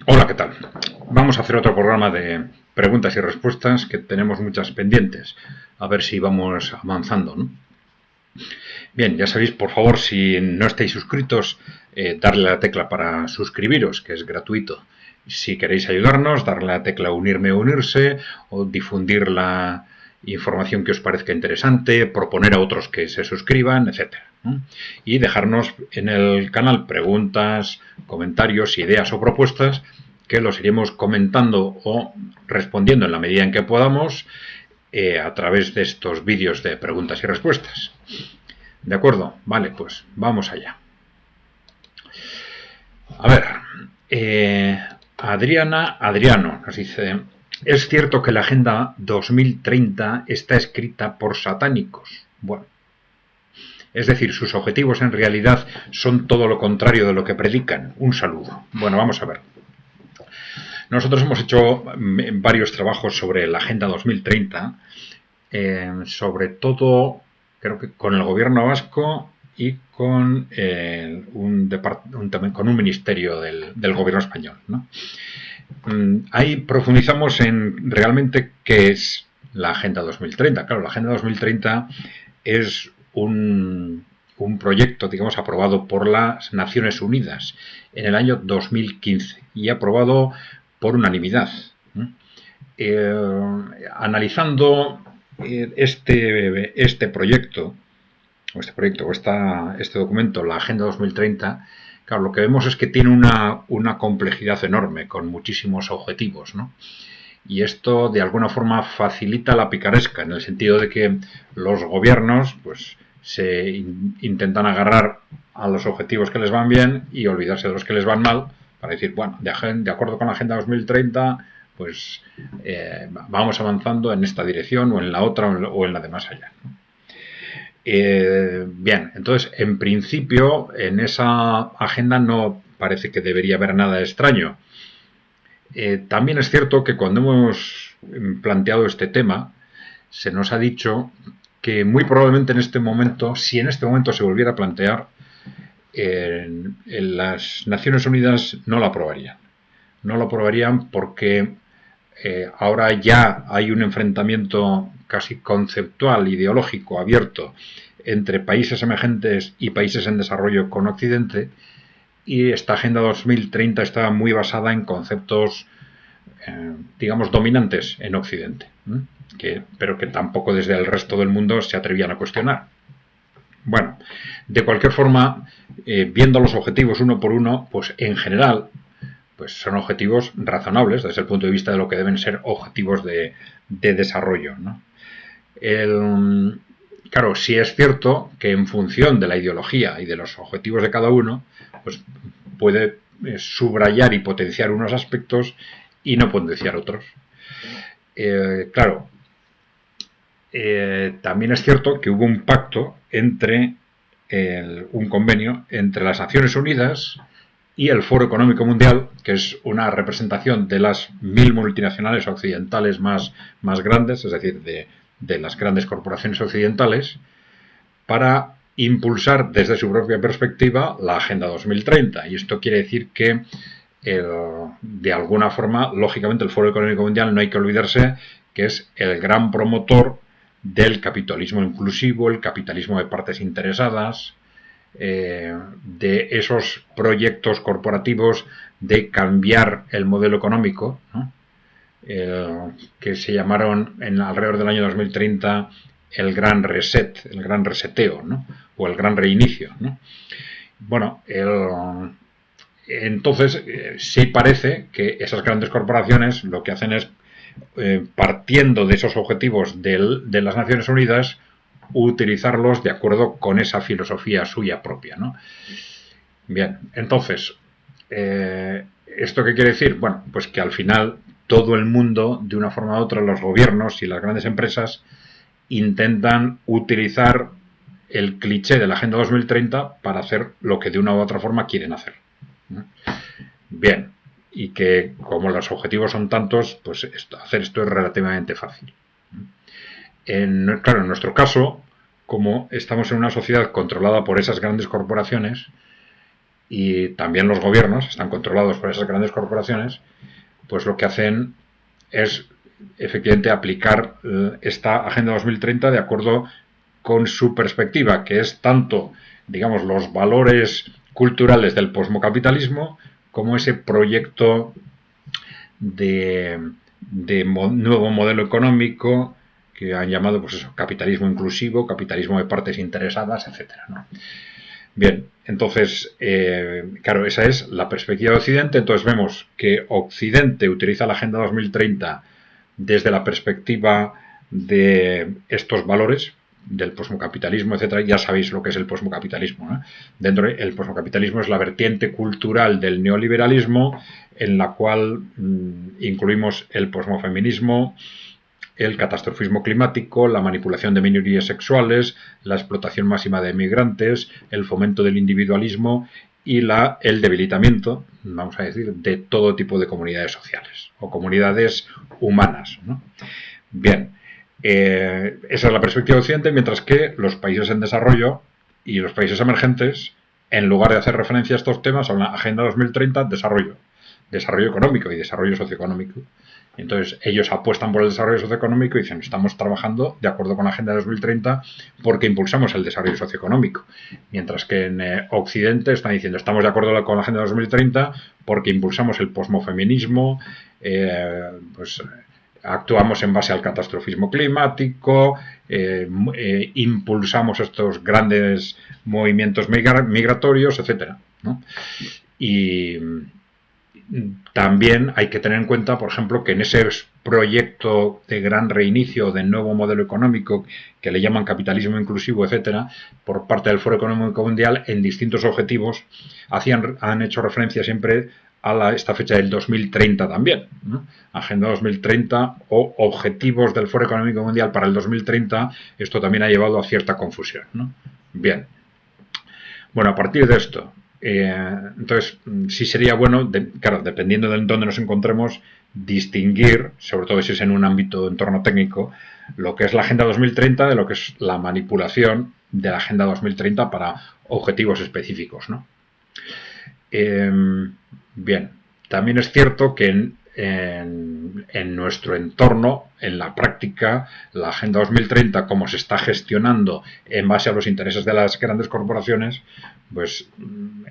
Hola, ¿qué tal? Vamos a hacer otro programa de preguntas y respuestas que tenemos muchas pendientes. A ver si vamos avanzando, ¿no? Bien, ya sabéis, por favor, si no estáis suscritos, darle a la tecla para suscribiros, que es gratuito. Si queréis ayudarnos, darle a la tecla unirme o unirse, o difundir la información que os parezca interesante, proponer a otros que se suscriban, etcétera, ¿no? Y dejarnos en el canal preguntas, comentarios, ideas o propuestas que los iremos comentando o respondiendo en la medida en que podamos a través de estos vídeos de preguntas y respuestas. ¿De acuerdo? Vale, pues vamos allá. A ver, Adriano nos dice, ¿es cierto que la Agenda 2030 está escrita por satánicos? Bueno, es decir, sus objetivos en realidad son todo lo contrario de lo que predican. Un saludo. Bueno, vamos a ver. Nosotros hemos hecho varios trabajos sobre la Agenda 2030, sobre todo, creo que con el gobierno vasco y con con un ministerio del gobierno español, ¿no? Ahí profundizamos en realmente qué es la Agenda 2030. Claro, la Agenda 2030 es un proyecto, digamos, aprobado por las Naciones Unidas en el año 2015 y aprobado por unanimidad. Analizando este proyecto, este documento, la Agenda 2030, claro, lo que vemos es que tiene una complejidad enorme, con muchísimos objetivos, ¿no? Y esto, de alguna forma, facilita la picaresca, en el sentido de que los gobiernos, pues, se intentan agarrar a los objetivos que les van bien y olvidarse de los que les van mal, para decir, bueno, de acuerdo con la Agenda 2030, pues vamos avanzando en esta dirección o en la otra o en la de más allá, ¿no? Bien, entonces, en principio, en esa agenda no parece que debería haber nada extraño. También es cierto que cuando hemos planteado este tema, se nos ha dicho que muy probablemente en este momento, si en este momento se volviera a plantear, las Naciones Unidas no la aprobarían. No lo aprobarían porque ahora ya hay un enfrentamiento casi conceptual, ideológico, abierto entre países emergentes y países en desarrollo con Occidente, y esta Agenda 2030 está muy basada en conceptos, digamos, dominantes en Occidente, pero que tampoco desde el resto del mundo se atrevían a cuestionar. Bueno, de cualquier forma, viendo los objetivos uno por uno, pues en general, pues son objetivos razonables desde el punto de vista de lo que deben ser objetivos de desarrollo, ¿no? Claro, sí es cierto que en función de la ideología y de los objetivos de cada uno, pues puede subrayar y potenciar unos aspectos y no potenciar otros. Claro, también es cierto que hubo un pacto entre un convenio entre las Naciones Unidas y el Foro Económico Mundial, que es una representación de las 1000 multinacionales occidentales más grandes, es decir, de las grandes corporaciones occidentales, para impulsar desde su propia perspectiva la Agenda 2030. Y esto quiere decir que, de alguna forma, lógicamente, el Foro Económico Mundial no hay que olvidarse que es el gran promotor del capitalismo inclusivo, el capitalismo de partes interesadas, de esos proyectos corporativos de cambiar el modelo económico, ¿no? Que se llamaron alrededor del año 2030 el gran reset, el gran reseteo, ¿no? O el gran reinicio, ¿no? Bueno, entonces sí parece que esas grandes corporaciones lo que hacen es, partiendo de esos objetivos de las Naciones Unidas, utilizarlos de acuerdo con esa filosofía suya propia, ¿no? Bien, entonces, ¿esto qué quiere decir? Bueno, pues que al final todo el mundo, de una forma u otra, los gobiernos y las grandes empresas intentan utilizar el cliché de la Agenda 2030 para hacer lo que de una u otra forma quieren hacer, ¿no? Bien, y que como los objetivos son tantos, pues hacer esto es relativamente fácil. Claro, en nuestro caso, como estamos en una sociedad controlada por esas grandes corporaciones, y también los gobiernos están controlados por esas grandes corporaciones, pues lo que hacen es efectivamente aplicar esta Agenda 2030 de acuerdo con su perspectiva, que es tanto, digamos, los valores culturales del posmocapitalismo como ese proyecto de nuevo modelo económico que han llamado, pues eso, capitalismo inclusivo, capitalismo de partes interesadas, etcétera, ¿no? Bien, entonces, claro, esa es la perspectiva de Occidente. Entonces vemos que Occidente utiliza la Agenda 2030 desde la perspectiva de estos valores del posmocapitalismo, etcétera. Ya sabéis lo que es el posmocapitalismo, ¿no? Dentro del posmocapitalismo es la vertiente cultural del neoliberalismo en la cual incluimos el posmofeminismo, el catastrofismo climático, la manipulación de minorías sexuales, la explotación máxima de migrantes, el fomento del individualismo y el debilitamiento, vamos a decir, de todo tipo de comunidades sociales o comunidades humanas, ¿no? Bien, esa es la perspectiva occidente, mientras que los países en desarrollo y los países emergentes, en lugar de hacer referencia a estos temas, a una Agenda 2030, desarrollo económico y desarrollo socioeconómico. Entonces ellos apuestan por el desarrollo socioeconómico y dicen, estamos trabajando de acuerdo con la Agenda 2030 porque impulsamos el desarrollo socioeconómico. Mientras que en Occidente están diciendo, estamos de acuerdo con la Agenda 2030 porque impulsamos el posmofeminismo, pues actuamos en base al catastrofismo climático, impulsamos estos grandes movimientos migratorios, etcétera, ¿no? Y también hay que tener en cuenta, por ejemplo, que en ese proyecto de gran reinicio, de nuevo modelo económico, que le llaman capitalismo inclusivo, etcétera, por parte del Foro Económico Mundial, en distintos objetivos, han hecho referencia siempre a esta fecha del 2030 también, ¿no? Agenda 2030 o objetivos del Foro Económico Mundial para el 2030, esto también ha llevado a cierta confusión, ¿no? Bien. Bueno, a partir de esto, entonces sí sería bueno, claro, dependiendo de dónde nos encontremos, distinguir, sobre todo si es en un ámbito de entorno técnico, lo que es la Agenda 2030 de lo que es la manipulación de la Agenda 2030 para objetivos específicos, ¿no? Bien, también es cierto que en nuestro entorno, en la práctica, la Agenda 2030, como se está gestionando en base a los intereses de las grandes corporaciones, pues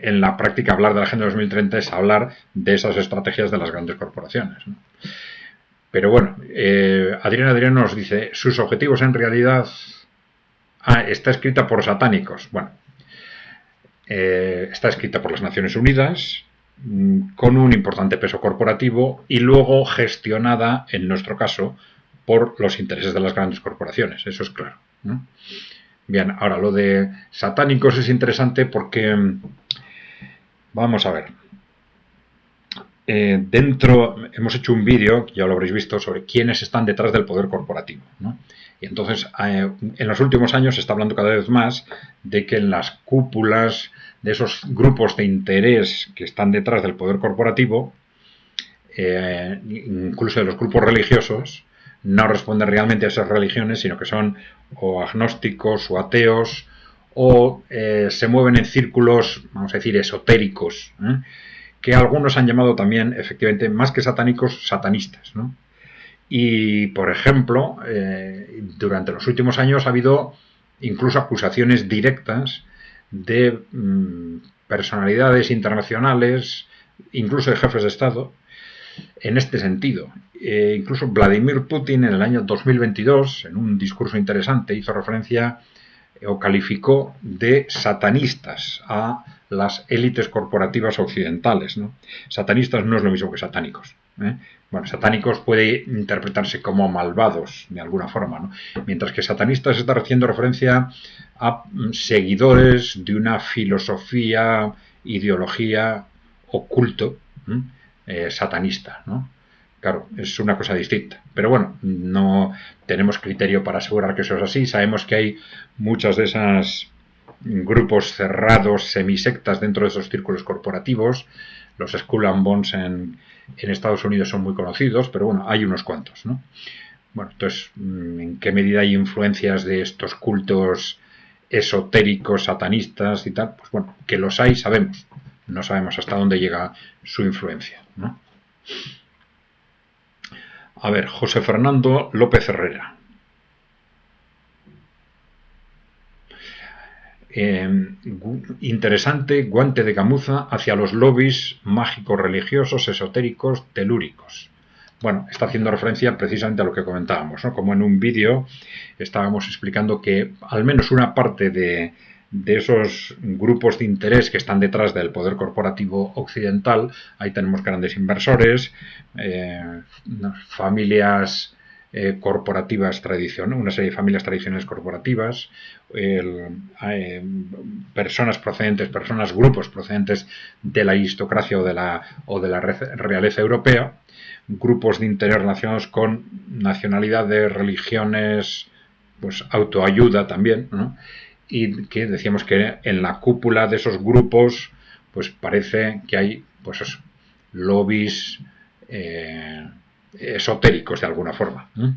en la práctica hablar de la Agenda 2030 es hablar de esas estrategias de las grandes corporaciones, ¿no? Pero bueno, Adrián nos dice, sus objetivos en realidad... está escrita por satánicos. Bueno, está escrita por las Naciones Unidas, con un importante peso corporativo y luego gestionada, en nuestro caso, por los intereses de las grandes corporaciones. Eso es claro, ¿no? Bien, ahora lo de satánicos es interesante porque, vamos a ver, dentro hemos hecho un vídeo, ya lo habréis visto, sobre quiénes están detrás del poder corporativo, ¿no? Y entonces, en los últimos años se está hablando cada vez más de que en las cúpulas de esos grupos de interés que están detrás del poder corporativo, incluso de los grupos religiosos, no responden realmente a esas religiones, sino que son o agnósticos o ateos o se mueven en círculos, vamos a decir, esotéricos, que algunos han llamado también, efectivamente, más que satánicos, satanistas, ¿no? Y, por ejemplo, durante los últimos años ha habido incluso acusaciones directas de personalidades internacionales, incluso de jefes de Estado, en este sentido. Incluso Vladimir Putin en el año 2022, en un discurso interesante, hizo referencia o calificó de satanistas a las élites corporativas occidentales, ¿no? Satanistas no es lo mismo que satánicos, ¿eh? Bueno, satánicos puede interpretarse como malvados de alguna forma, ¿no? Mientras que satanistas está haciendo referencia a seguidores de una filosofía, ideología o culto satanista, ¿no? Claro, es una cosa distinta. Pero bueno, no tenemos criterio para asegurar que eso es así. Sabemos que hay muchas de esas grupos cerrados, semisectas dentro de esos círculos corporativos. Los Skull and Bones en Estados Unidos son muy conocidos, pero bueno, hay unos cuantos, ¿no? Bueno, entonces, ¿en qué medida hay influencias de estos cultos esotéricos, satanistas y tal? Pues bueno, que los hay, sabemos. no sabemos hasta dónde llega su influencia, ¿no? A ver, José Fernando López Herrera. Interesante guante de gamuza hacia los lobbies mágicos religiosos, esotéricos, telúricos. Bueno, está haciendo referencia precisamente a lo que comentábamos, ¿no? Como en un vídeo estábamos explicando que al menos una parte de esos grupos de interés que están detrás del poder corporativo occidental, ahí tenemos grandes inversores, familias corporativas tradicionales, una serie de familias tradicionales corporativas, grupos procedentes de la aristocracia o de la realeza europea, grupos de interés relacionados con nacionalidades, religiones, pues autoayuda también, ¿no? Y que decíamos que en la cúpula de esos grupos pues parece que hay pues lobbies esotéricos de alguna forma, ¿no?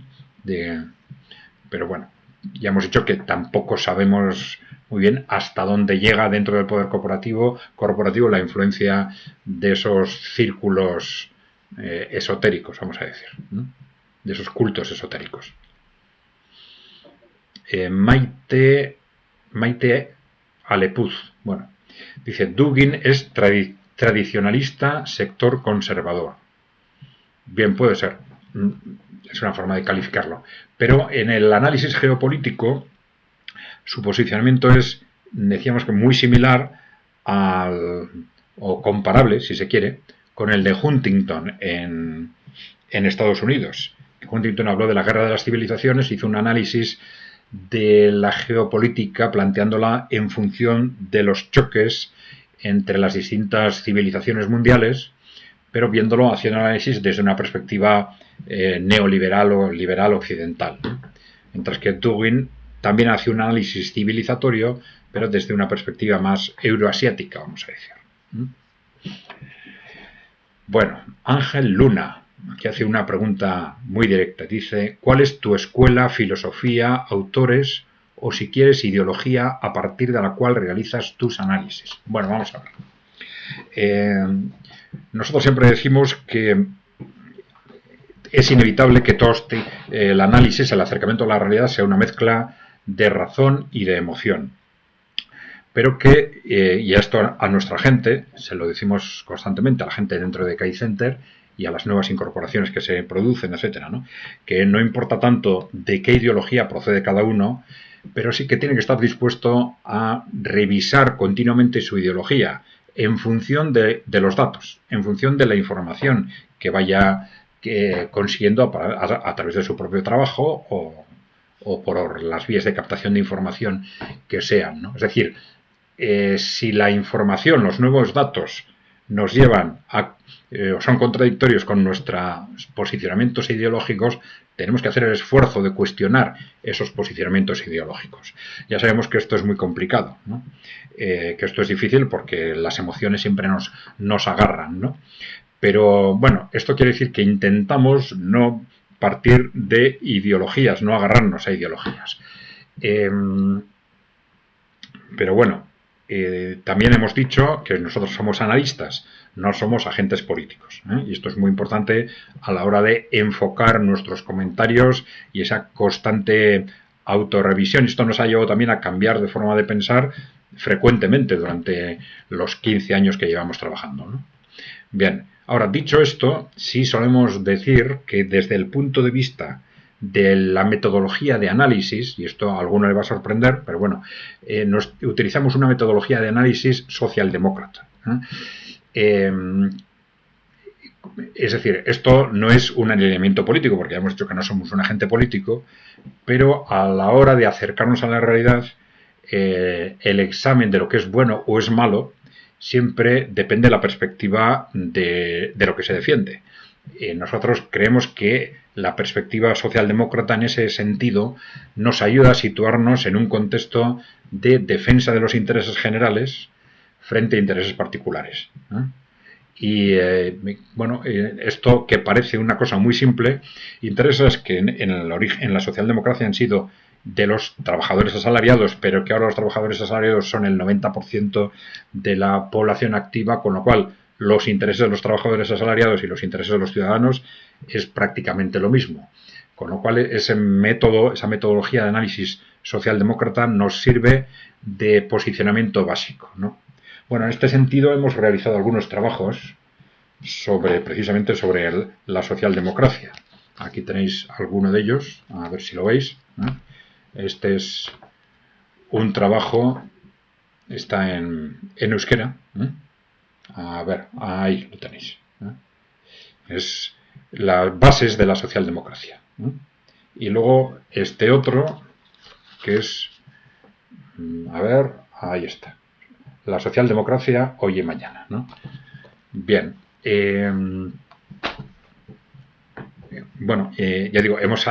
Pero bueno, ya hemos dicho que tampoco sabemos muy bien hasta dónde llega dentro del poder corporativo la influencia de esos círculos esotéricos, vamos a decir, ¿no? De esos cultos esotéricos. Maite Alepuz, bueno, dice: Dugin es tradicionalista, sector conservador. Bien, puede ser, es una forma de calificarlo, pero en el análisis geopolítico su posicionamiento es, decíamos que muy similar o comparable, si se quiere, con el de Huntington en Estados Unidos. Huntington habló de la guerra de las civilizaciones, hizo un análisis de la geopolítica planteándola en función de los choques entre las distintas civilizaciones mundiales, pero viéndolo, haciendo análisis desde una perspectiva neoliberal o liberal occidental. Mientras que Dugin también hace un análisis civilizatorio, pero desde una perspectiva más euroasiática, vamos a decir. Bueno, Ángel Luna, que hace una pregunta muy directa. Dice: ¿cuál es tu escuela, filosofía, autores o, si quieres, ideología a partir de la cual realizas tus análisis? Bueno, vamos a ver. Nosotros siempre decimos que es inevitable que todo el análisis, el acercamiento a la realidad, sea una mezcla de razón y de emoción. Pero que, y esto a nuestra gente, se lo decimos constantemente a la gente dentro de Kite Center y a las nuevas incorporaciones que se producen, etcétera, ¿no? Que no importa tanto de qué ideología procede cada uno, pero sí que tiene que estar dispuesto a revisar continuamente su ideología en función de los datos, en función de la información que vaya consiguiendo a través de su propio trabajo o por las vías de captación de información que sean, ¿no? Es decir, si la información, los nuevos datos nos llevan o son contradictorios con nuestros posicionamientos ideológicos, tenemos que hacer el esfuerzo de cuestionar esos posicionamientos ideológicos. Ya sabemos que esto es muy complicado, ¿no? Que esto es difícil porque las emociones siempre nos agarran, ¿no? Pero bueno, esto quiere decir que intentamos no partir de ideologías, no agarrarnos a ideologías. Pero bueno, también hemos dicho que nosotros somos analistas, no somos agentes políticos, ¿eh? Y esto es muy importante a la hora de enfocar nuestros comentarios y esa constante autorrevisión. Esto nos ha llevado también a cambiar de forma de pensar frecuentemente durante los 15 años que llevamos trabajando, ¿no? Bien, ahora, dicho esto, sí solemos decir que desde el punto de vista de la metodología de análisis, y esto a alguno le va a sorprender, pero bueno, utilizamos una metodología de análisis socialdemócrata. Es decir, esto no es un alineamiento político, porque ya hemos dicho que no somos un agente político, pero a la hora de acercarnos a la realidad, el examen de lo que es bueno o es malo siempre depende de la perspectiva de lo que se defiende. Nosotros creemos que la perspectiva socialdemócrata en ese sentido nos ayuda a situarnos en un contexto de defensa de los intereses generales frente a intereses particulares, ¿no? Y bueno, esto que parece una cosa muy simple, intereses que en la socialdemocracia han sido de los trabajadores asalariados, pero que ahora los trabajadores asalariados son el 90% de la población activa, con lo cual los intereses de los trabajadores asalariados y los intereses de los ciudadanos es prácticamente lo mismo. Con lo cual ese método, esa metodología de análisis socialdemócrata nos sirve de posicionamiento básico, ¿no? Bueno, en este sentido hemos realizado algunos trabajos precisamente sobre la socialdemocracia. Aquí tenéis alguno de ellos, a ver si lo veis, ¿eh? Este es un trabajo, está en euskera, ¿eh? A ver, ahí lo tenéis, ¿eh? Es las bases de la socialdemocracia, ¿eh? Y luego este otro, que es, a ver, ahí está, la socialdemocracia hoy y mañana, ¿no? Bien, bueno, ya digo, hemos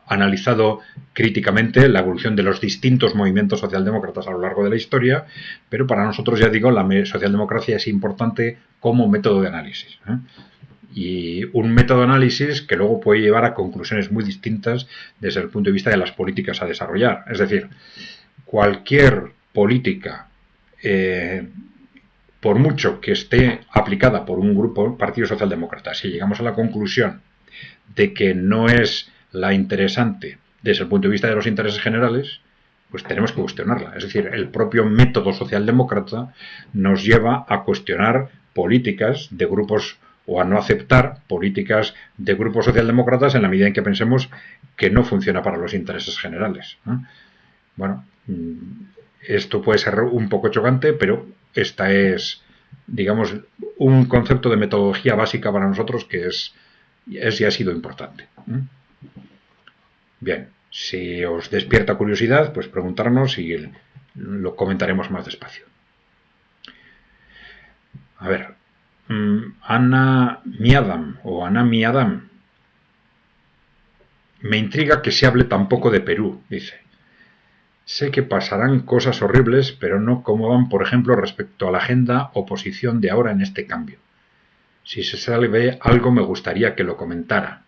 analizado críticamente la evolución de los distintos movimientos socialdemócratas a lo largo de la historia, pero para nosotros, ya digo, la socialdemocracia es importante como método de análisis, ¿eh? Y un método de análisis que luego puede llevar a conclusiones muy distintas desde el punto de vista de las políticas a desarrollar. Es decir, cualquier política, por mucho que esté aplicada por un grupo, Partido Socialdemócrata, si llegamos a la conclusión de que no es la interesante desde el punto de vista de los intereses generales, pues tenemos que cuestionarla. Es decir, el propio método socialdemócrata nos lleva a cuestionar políticas de grupos o a no aceptar políticas de grupos socialdemócratas en la medida en que pensemos que no funciona para los intereses generales, ¿no? Bueno, esto puede ser un poco chocante, pero esta es, digamos, un concepto de metodología básica para nosotros que es y ha sido importante. Bien, si os despierta curiosidad, pues preguntarnos y lo comentaremos más despacio. A ver, Ana Miadam. Me intriga que se hable tampoco de Perú, dice. Sé que pasarán cosas horribles, pero no como van, por ejemplo, respecto a la agenda oposición de ahora en este cambio. Si se sabe algo, me gustaría que lo comentara.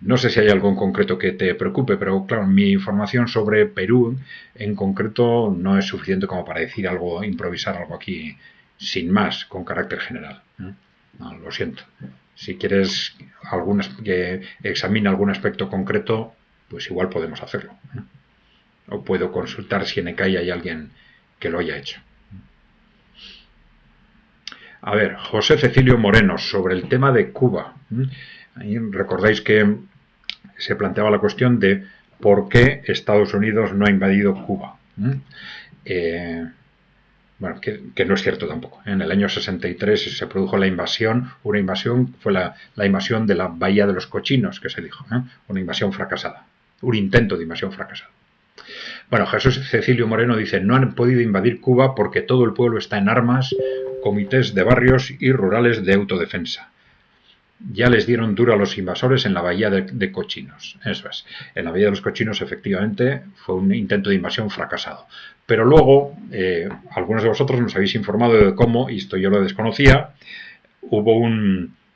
No sé si hay algo en concreto que te preocupe, pero claro, mi información sobre Perú en concreto no es suficiente como para decir algo, improvisar algo aquí sin más, con carácter general. No, lo siento. Si quieres que examine algún aspecto concreto, pues igual podemos hacerlo. O puedo consultar si en ECAI hay alguien que lo haya hecho. A ver, José Cecilio Moreno, sobre el tema de Cuba. Ahí recordáis que se planteaba la cuestión de por qué Estados Unidos no ha invadido Cuba. Bueno, que no es cierto tampoco. En el año 63 se produjo la invasión, una invasión, fue la invasión de la Bahía de los Cochinos, que se dijo, una invasión fracasada, un intento de invasión fracasada. Bueno, Jesús Cecilio Moreno dice, no han podido invadir Cuba porque todo el pueblo está en armas, comités de barrios y rurales de autodefensa. Ya les dieron duro a los invasores en la Bahía de Cochinos. Eso es. En la Bahía de los Cochinos, efectivamente, fue un intento de invasión fracasado. Pero luego, algunos de vosotros nos habéis informado de cómo, y esto yo lo desconocía,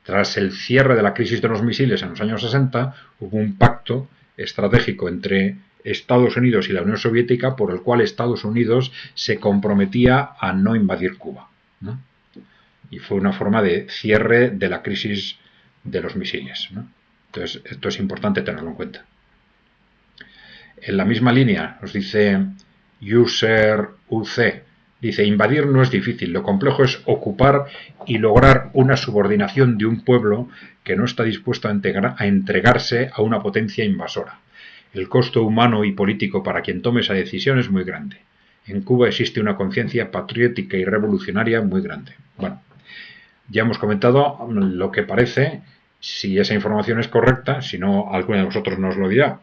tras el cierre de la crisis de los misiles en los años 60, hubo un pacto estratégico entre Estados Unidos y la Unión Soviética por el cual Estados Unidos se comprometía a no invadir Cuba, ¿no? Y fue una forma de cierre de la crisis de los misiles, ¿no? Entonces, esto es importante tenerlo en cuenta. En la misma línea nos dice User UC, dice, invadir no es difícil, lo complejo es ocupar y lograr una subordinación de un pueblo que no está dispuesto a entregarse a una potencia invasora. El costo humano y político para quien tome esa decisión es muy grande. En Cuba existe una conciencia patriótica y revolucionaria muy grande. Bueno, ya hemos comentado lo que parece, si esa información es correcta, si no, alguno de vosotros nos lo dirá,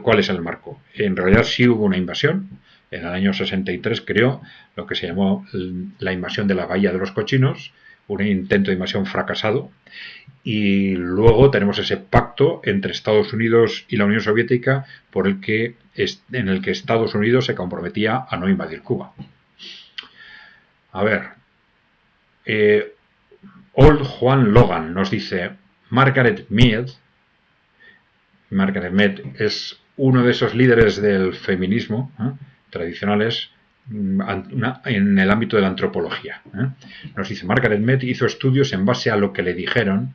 cuál es el marco. En realidad sí hubo una invasión, en el año 63 creó lo que se llamó la invasión de la Bahía de los Cochinos, un intento de invasión fracasado, y luego tenemos ese pacto entre Estados Unidos y la Unión Soviética en el que Estados Unidos se comprometía a no invadir Cuba. A ver, Old Juan Logan nos dice, Margaret Mead es uno de esos líderes del feminismo tradicionales en el ámbito de la antropología. Nos dice, Margaret Mead hizo estudios en base a lo que le dijeron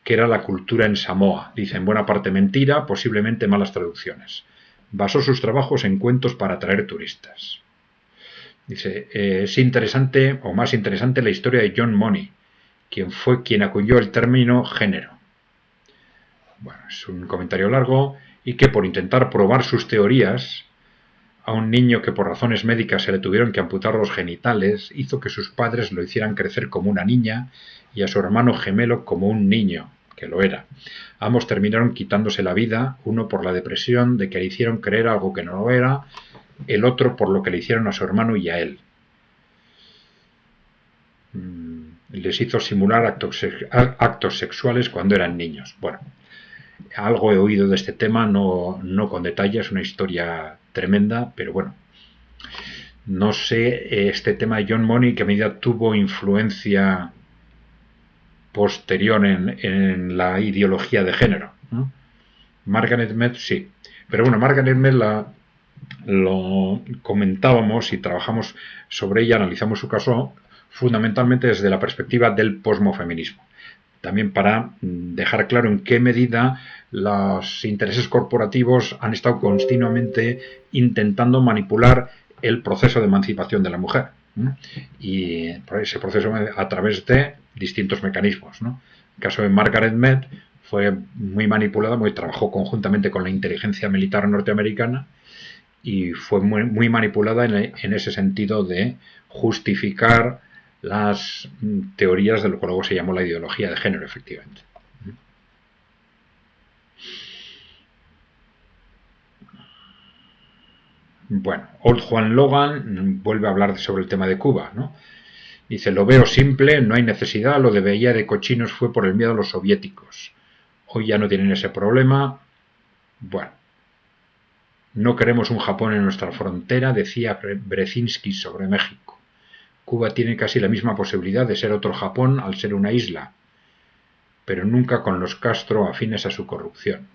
que era la cultura en Samoa. Dice, en buena parte mentira, posiblemente malas traducciones. Basó sus trabajos en cuentos para atraer turistas. Dice, es interesante, o más interesante, la historia de John Money, quien fue quien acuñó el término género. Bueno, es un comentario largo y que por intentar probar sus teorías a un niño que por razones médicas se le tuvieron que amputar los genitales, hizo que sus padres lo hicieran crecer como una niña y a su hermano gemelo como un niño, que lo era. Ambos terminaron quitándose la vida, uno por la depresión de que le hicieron creer algo que no lo era, el otro por lo que le hicieron a su hermano y a él. Les hizo simular actos sexuales cuando eran niños. Bueno, algo he oído de este tema, no con detalle, es una historia tremenda, pero bueno, no sé este tema de John Money qué medida tuvo influencia posterior en la ideología de género. Margaret Mead sí, pero bueno, Margaret Mead lo comentábamos y trabajamos sobre ella, analizamos su caso fundamentalmente desde la perspectiva del posmofeminismo. También para dejar claro en qué medida los intereses corporativos han estado continuamente intentando manipular el proceso de emancipación de la mujer. Y por ese proceso a través de distintos mecanismos. En el caso de Margaret Mead fue muy manipulada, trabajó conjuntamente con la inteligencia militar norteamericana y fue muy manipulada en ese sentido de justificar las teorías de lo que luego se llamó la ideología de género, efectivamente. Bueno, Old Juan Logan vuelve a hablar sobre el tema de Cuba, ¿no? Dice, lo veo simple, no hay necesidad, lo de Bahía de Cochinos fue por el miedo a los soviéticos. Hoy ya no tienen ese problema. Bueno, no queremos un Japón en nuestra frontera, decía Brzezinski sobre México. Cuba tiene casi la misma posibilidad de ser otro Japón al ser una isla, pero nunca con los Castro afines a su corrupción.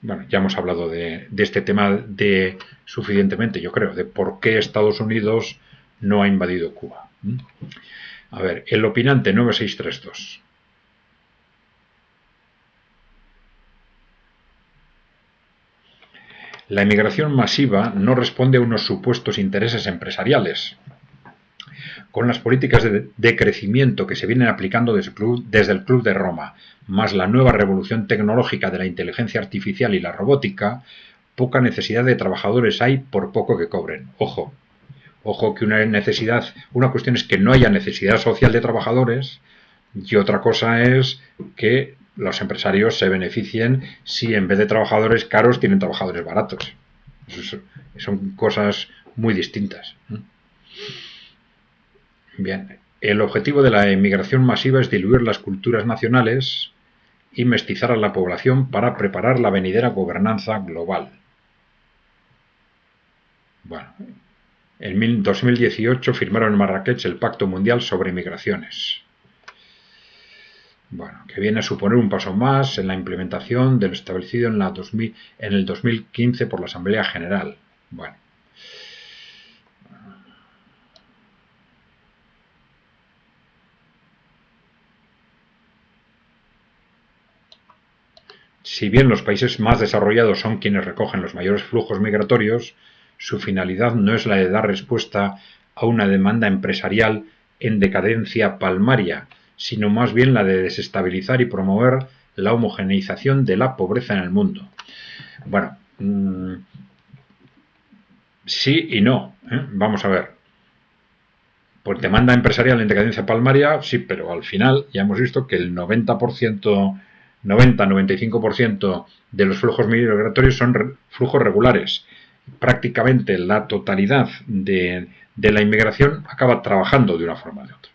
Bueno, ya hemos hablado de este tema suficientemente, yo creo, de por qué Estados Unidos no ha invadido Cuba. A ver, el opinante 9632. La emigración masiva no responde a unos supuestos intereses empresariales. Con las políticas de crecimiento que se vienen aplicando desde el Club de Roma, más la nueva revolución tecnológica de la inteligencia artificial y la robótica, poca necesidad de trabajadores hay por poco que cobren. Ojo que una cuestión es que no haya necesidad social de trabajadores y otra cosa es que los empresarios se beneficien si en vez de trabajadores caros tienen trabajadores baratos. Son cosas muy distintas. Bien, el objetivo de la emigración masiva es diluir las culturas nacionales y mestizar a la población para preparar la venidera gobernanza global. Bueno, en 2018 firmaron en Marrakech el Pacto Mundial sobre Migraciones. Bueno, que viene a suponer un paso más en la implementación de lo establecido en el 2015 por la Asamblea General. Bueno. Si bien los países más desarrollados son quienes recogen los mayores flujos migratorios, su finalidad no es la de dar respuesta a una demanda empresarial en decadencia palmaria, sino más bien la de desestabilizar y promover la homogeneización de la pobreza en el mundo. Bueno, sí y no. Vamos a ver. Pues demanda empresarial en decadencia palmaria, sí, pero al final ya hemos visto que el 90-95% de los flujos migratorios son flujos regulares. Prácticamente la totalidad de la inmigración acaba trabajando de una forma o de otra.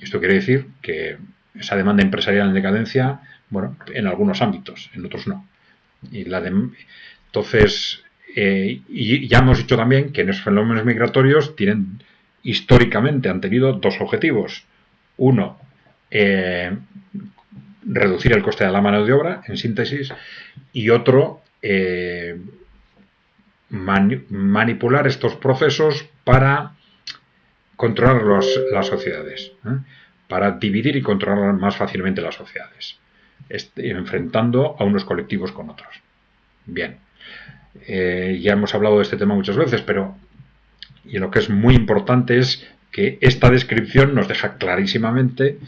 Esto quiere decir que esa demanda empresarial en decadencia, bueno, en algunos ámbitos, en otros no. Entonces, y ya hemos dicho también que en esos fenómenos migratorios históricamente han tenido dos objetivos. Uno, reducir el coste de la mano de obra, en síntesis, y otro, manipular estos procesos para controlar las sociedades, para dividir y controlar más fácilmente las sociedades, enfrentando a unos colectivos con otros. Bien, ya hemos hablado de este tema muchas veces, pero y lo que es muy importante es que esta descripción nos deja clarísimamente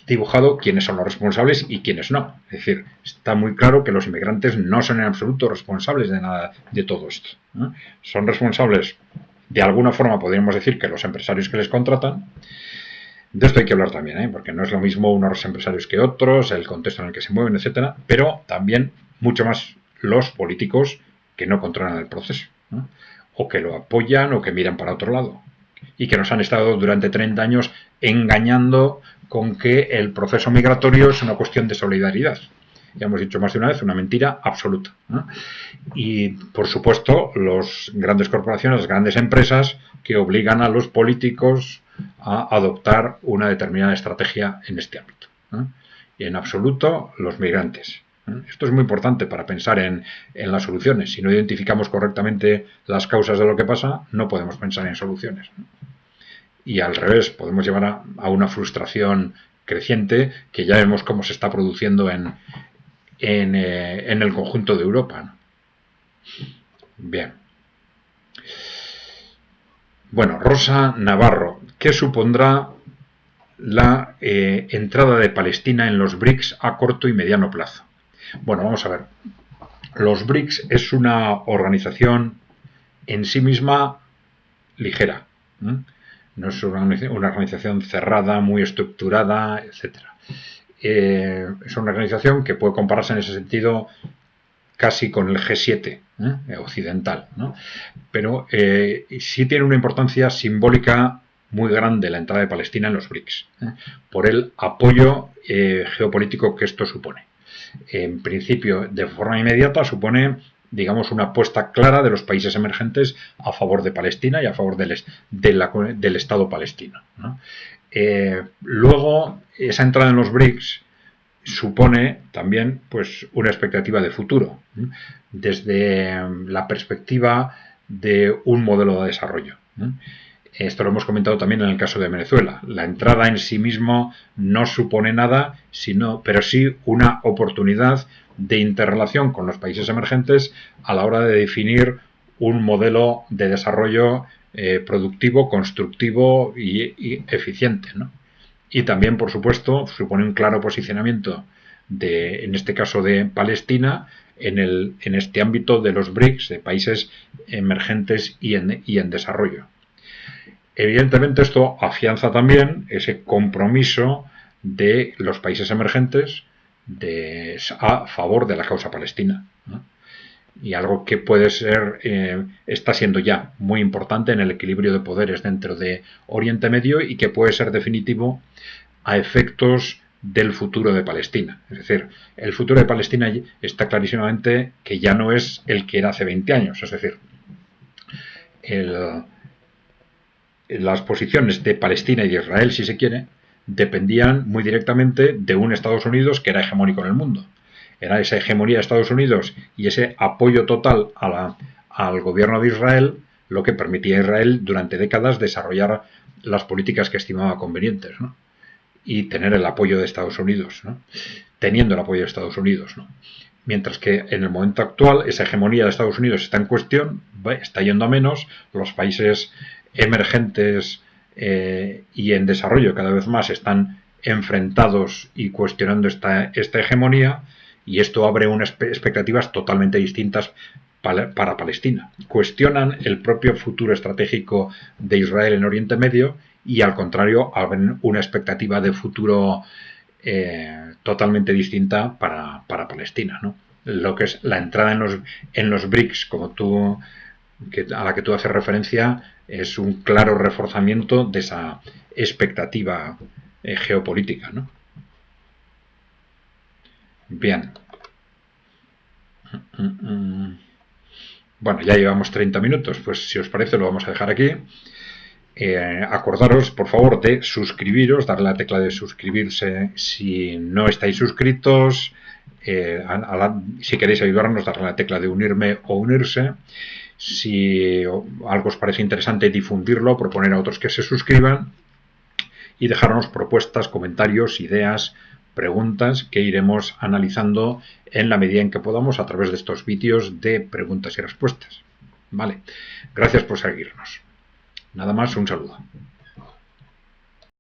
dibujado quiénes son los responsables y quiénes no. Es decir, está muy claro que los inmigrantes no son en absoluto responsables de nada de todo esto, ¿no? Son responsables, de alguna forma podríamos decir, que los empresarios que les contratan. De esto hay que hablar también, porque no es lo mismo unos empresarios que otros, el contexto en el que se mueven, etcétera, pero también mucho más los políticos que no controlan el proceso, ¿no? O que lo apoyan o que miran para otro lado, y que nos han estado durante 30 años engañando con que el proceso migratorio es una cuestión de solidaridad. Ya hemos dicho más de una vez, una mentira absoluta, ¿no? Y, por supuesto, las grandes corporaciones, las grandes empresas que obligan a los políticos a adoptar una determinada estrategia en este ámbito, ¿no? Y en absoluto los migrantes. Esto es muy importante para pensar en las soluciones. Si no identificamos correctamente las causas de lo que pasa, no podemos pensar en soluciones. Y al revés, podemos llevar a una frustración creciente que ya vemos cómo se está produciendo en el conjunto de Europa, ¿no? Bien. Bueno, Rosa Navarro, ¿qué supondrá la entrada de Palestina en los BRICS a corto y mediano plazo? Bueno, vamos a ver. Los BRICS es una organización en sí misma ligera, ¿no? No es una organización cerrada, muy estructurada, etcétera. Es una organización que puede compararse en ese sentido casi con el G7 occidental, ¿no? Pero sí tiene una importancia simbólica muy grande la entrada de Palestina en los BRICS, por el apoyo geopolítico que esto supone. En principio, de forma inmediata, supone, digamos, una apuesta clara de los países emergentes a favor de Palestina y a favor del Estado palestino, ¿no? Luego, esa entrada en los BRICS supone también, pues, una expectativa de futuro, desde la perspectiva de un modelo de desarrollo. Esto lo hemos comentado también en el caso de Venezuela. La entrada en sí mismo no supone nada, pero sí una oportunidad de interrelación con los países emergentes a la hora de definir un modelo de desarrollo productivo, constructivo y eficiente, ¿no? Y también, por supuesto, supone un claro posicionamiento en este caso de Palestina, en este ámbito de los BRICS, de países emergentes y en desarrollo. Evidentemente, esto afianza también ese compromiso de los países emergentes a favor de la causa palestina, ¿no? Y algo que puede ser, está siendo ya muy importante en el equilibrio de poderes dentro de Oriente Medio y que puede ser definitivo a efectos del futuro de Palestina. Es decir, el futuro de Palestina está clarísimamente que ya no es el que era hace 20 años. Es decir, las posiciones de Palestina y de Israel, si se quiere, dependían muy directamente de un Estados Unidos que era hegemónico en el mundo. Era esa hegemonía de Estados Unidos y ese apoyo total al gobierno de Israel lo que permitía a Israel durante décadas desarrollar las políticas que estimaba convenientes, ¿no? Y tener el apoyo de Estados Unidos, ¿no? Teniendo el apoyo de Estados Unidos, ¿no? Mientras que en el momento actual esa hegemonía de Estados Unidos está en cuestión, está yendo a menos, los países emergentes y en desarrollo cada vez más están enfrentados y cuestionando esta hegemonía, y esto abre unas expectativas totalmente distintas para Palestina. Cuestionan el propio futuro estratégico de Israel en Oriente Medio y, al contrario, abren una expectativa de futuro totalmente distinta para Palestina, ¿no? Lo que es la entrada en los BRICS, a la que tú haces referencia, es un claro reforzamiento de esa expectativa geopolítica, ¿no? Bien. Bueno, ya llevamos 30 minutos, pues si os parece lo vamos a dejar aquí. acordaros, por favor, de suscribiros, darle a la tecla de suscribirse si no estáis suscritos. Si queréis ayudarnos, darle a la tecla de unirme o unirse. Si algo os parece interesante, difundirlo, proponer a otros que se suscriban y dejarnos propuestas, comentarios, ideas, preguntas que iremos analizando en la medida en que podamos a través de estos vídeos de preguntas y respuestas. Vale, gracias por seguirnos. Nada más, un saludo.